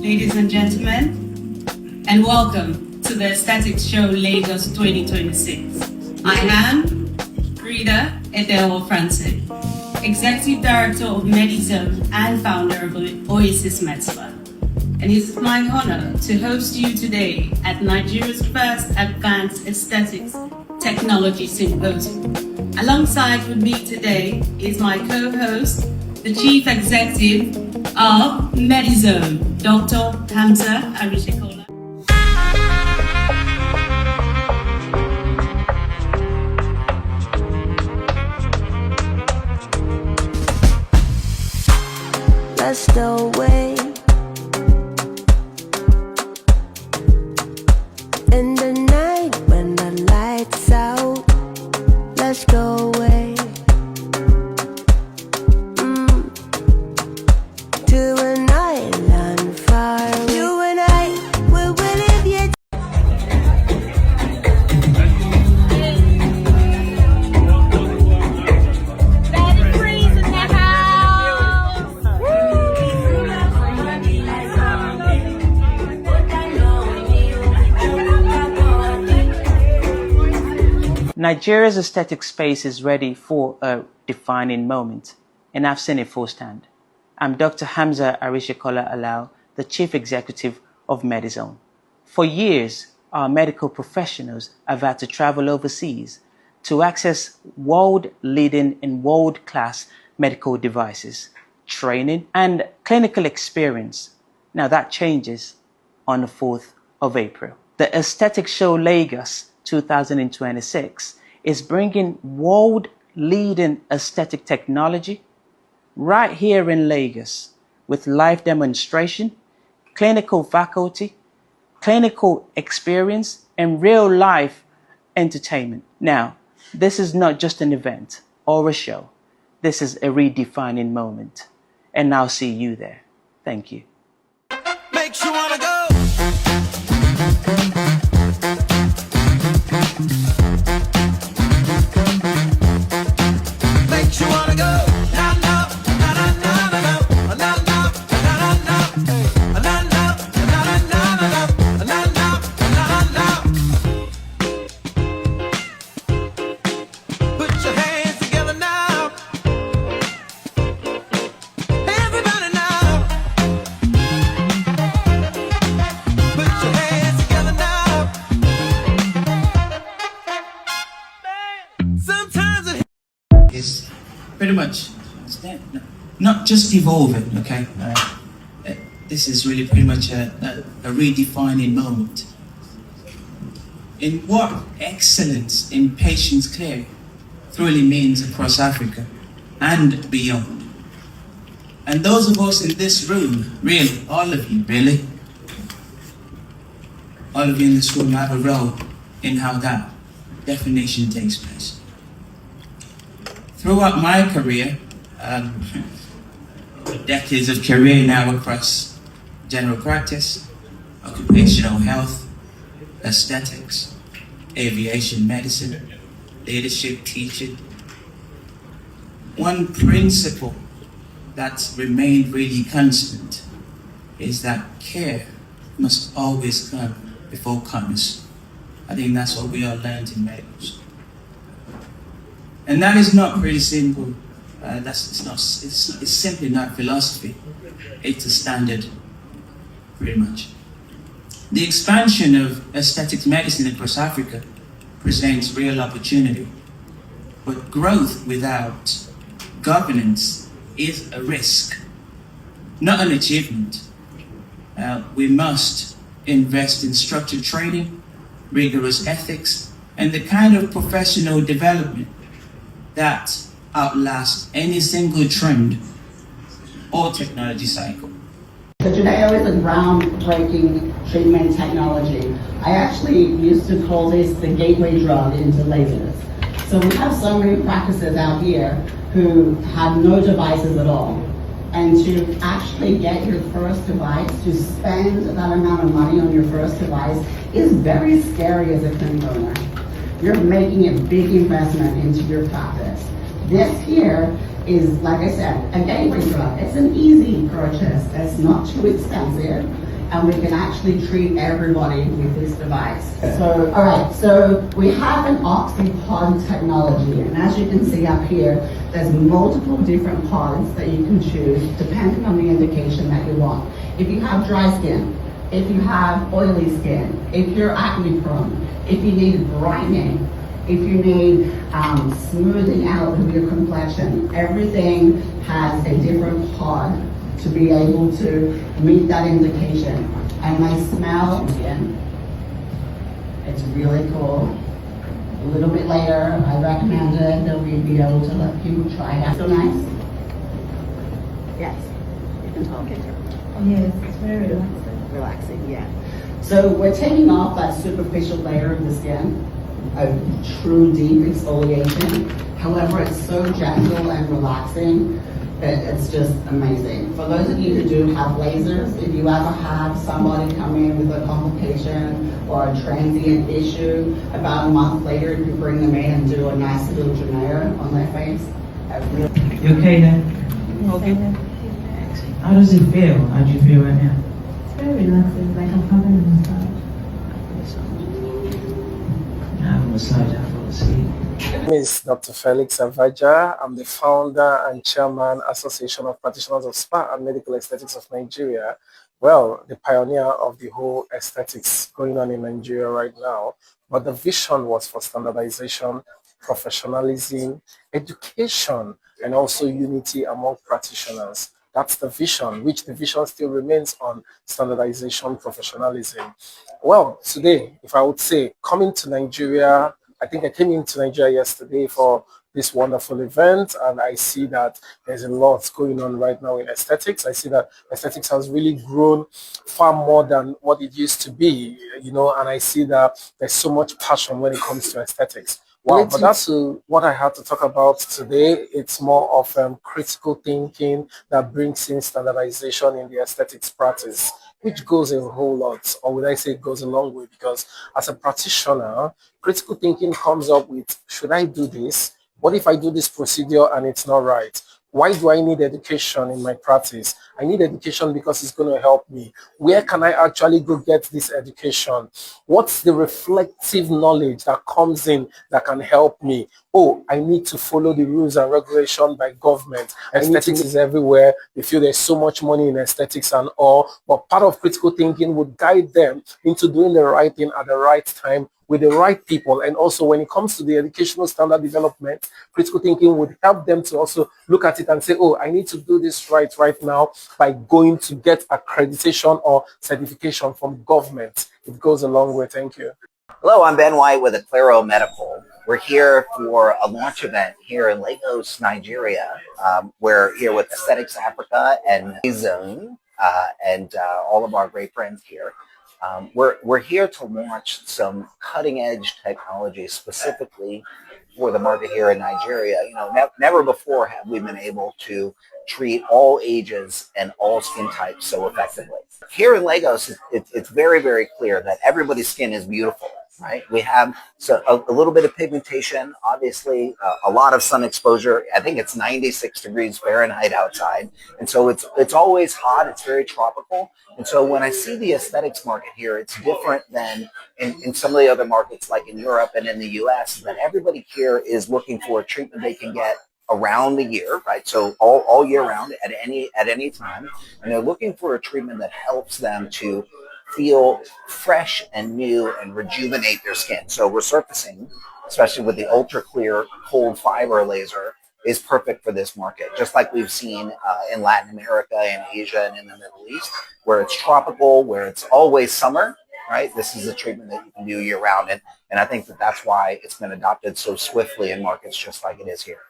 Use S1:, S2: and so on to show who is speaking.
S1: ladies and gentlemen, and welcome to the Aesthetics Show Lagos 2026. I am Freda Edewor, Executive Director of Medizone and founder of Oasis Metzler. And it's my honor to host you today at Nigeria's first Advanced Aesthetics Technology Symposium. Alongside with me today is my co-host, the Chief Executive of Medizone, Dr. Hamza Arishekola.
S2: Let's go away in the night when the lights out. Let's go away to an island far away. You and I, we will live yet.
S3: Betty Freeze in the house.
S4: Nigeria's aesthetic space is ready for a defining moment, and I've seen it firsthand. I'm Dr. Hamza Arishekola Alao, the Chief Executive of Medizone. For years, our medical professionals have had to travel overseas to access world-leading and world-class medical devices, training, and clinical experience. Now that changes on the 4th of April. The Aesthetic Show Lagos 2026 is bringing world-leading aesthetic technology right here in Lagos with live demonstration, clinical faculty, clinical experience, and real-life entertainment. Now, this is not just an event or a show. This is a redefining moment. And I'll see you there. Thank you.
S5: Makes you wanna go. Makes you wanna go. Na na na na na na na na na na na na na na na. Put your hands together now. Everybody now. Put your hands together now. Sometimes it
S6: is pretty much not just evolving, okay? This is really pretty much a redefining moment in what excellence in patient care truly means across Africa and beyond. And those of us in this room, really, all of you, really, all of you in this room have a role in how that definition takes place. Throughout my career, decades of career now across general practice, occupational health, aesthetics, aviation medicine, leadership, teaching, one principle that's remained really constant is that care must always come before commerce. I think that's what we all learned in medicine. And that is not pretty simple. It's simply not philosophy. It's a standard, pretty much. The expansion of aesthetics medicine across Africa presents real opportunity. But growth without governance is a risk, not an achievement. We must invest in structured training, rigorous ethics, and the kind of professional development that outlasts any single trend or technology cycle.
S7: So Judeo is a groundbreaking treatment technology. I actually used to call this the gateway drug into lasers. So we have so many practices out here who have no devices at all. And to actually get your first device, to spend that amount of money on your first device is very scary as a clinic owner. You're making a big investment into your practice. This here is, like I said, a gateway drug. It's an easy purchase. It's not too expensive. and we can actually treat everybody with this device. So, all right, so we have an oxypod technology, and as you can see up here, there's multiple different pods that you can choose depending on the indication that you want. If you have dry skin, if you have oily skin, if you're acne prone, if you need brightening, if you need smoothing out of your complexion, everything has a different pod to be able to meet that indication. And my smell, again, it's really cool. A little bit later, I recommend it that we be able to let people try it out. So nice? Yes, you can talk it.
S3: Yes, it's very relaxing.
S7: Relaxing, yeah. So we're taking off that superficial layer of the skin, a true deep exfoliation. However, it's so gentle and relaxing that it's just amazing. For those of you who do have lasers, if you ever have somebody come in with a complication or a transient issue, about a month later you bring them in and do a nice little veneer on their face.
S4: You okay then?
S3: Okay.
S4: How does it feel? How do you feel right now?
S3: It's very relaxing, like I'm having a massage.
S4: Have a massage, I fall asleep.
S8: My name is Dr. Felix Avaja. I'm the founder and chairman, Association of Practitioners of Spa and Medical Aesthetics of Nigeria. Well, the pioneer of the whole aesthetics going on in Nigeria right now. But the vision was for standardization, professionalism, education, and also unity among practitioners. That's the vision, which the vision still remains on standardization, professionalism. Well, today, if I would say, coming to Nigeria, I think I came into Nigeria yesterday for this wonderful event, and I see that there's a lot going on right now in aesthetics. I see that aesthetics has really grown far more than what it used to be, you know, and I see that there's so much passion when it comes to aesthetics. Wow, but that's what I had to talk about today. It's more of critical thinking that brings in standardization in the aesthetics practice, which goes a whole lot, or would I say it goes a long way, because as a practitioner, critical thinking comes up with, should I do this? What if I do this procedure and it's not right? Why do I need education in my practice? I need education because it's going to help me. Where can I actually go get this education? What's the reflective knowledge that comes in that can help me? Oh, I need to follow the rules and regulation by government. Aesthetics is everywhere. They feel there's so much money in aesthetics and all, but part of critical thinking would guide them into doing the right thing at the right time with the right people. And also when it comes to the educational standard development, critical thinking would help them to also look at it and say, oh, I need to do this right now by going to get accreditation or certification from government. It goes a long way. Thank you.
S9: Hello, I'm Ben White with Aclaro Medical. We're here for a launch event here in Lagos, Nigeria. We're here with Aesthetics Africa and Zone and all of our great friends here. We're here to launch some cutting-edge technology specifically for the market here in Nigeria. You know, never before have we been able to treat all ages and all skin types so effectively. Here in Lagos, it's very, very clear that everybody's skin is beautiful, right? We have a little bit of pigmentation, obviously a lot of sun exposure. I think it's 96 degrees Fahrenheit outside. And so it's always hot. It's very tropical. And so when I see the aesthetics market here, it's different than in some of the other markets like in Europe and in the US, that everybody here is looking for a treatment they can get around the year, right? So all year round at any time. And they're looking for a treatment that helps them to feel fresh and new and rejuvenate their skin. So resurfacing, especially with the ultra clear cold fiber laser, is perfect for this market, just like we've seen in Latin America and Asia and in the Middle East, where it's tropical, where it's always summer, right? This is a treatment that you can do year round. And I think that that's why it's been adopted so swiftly in markets just like it is here.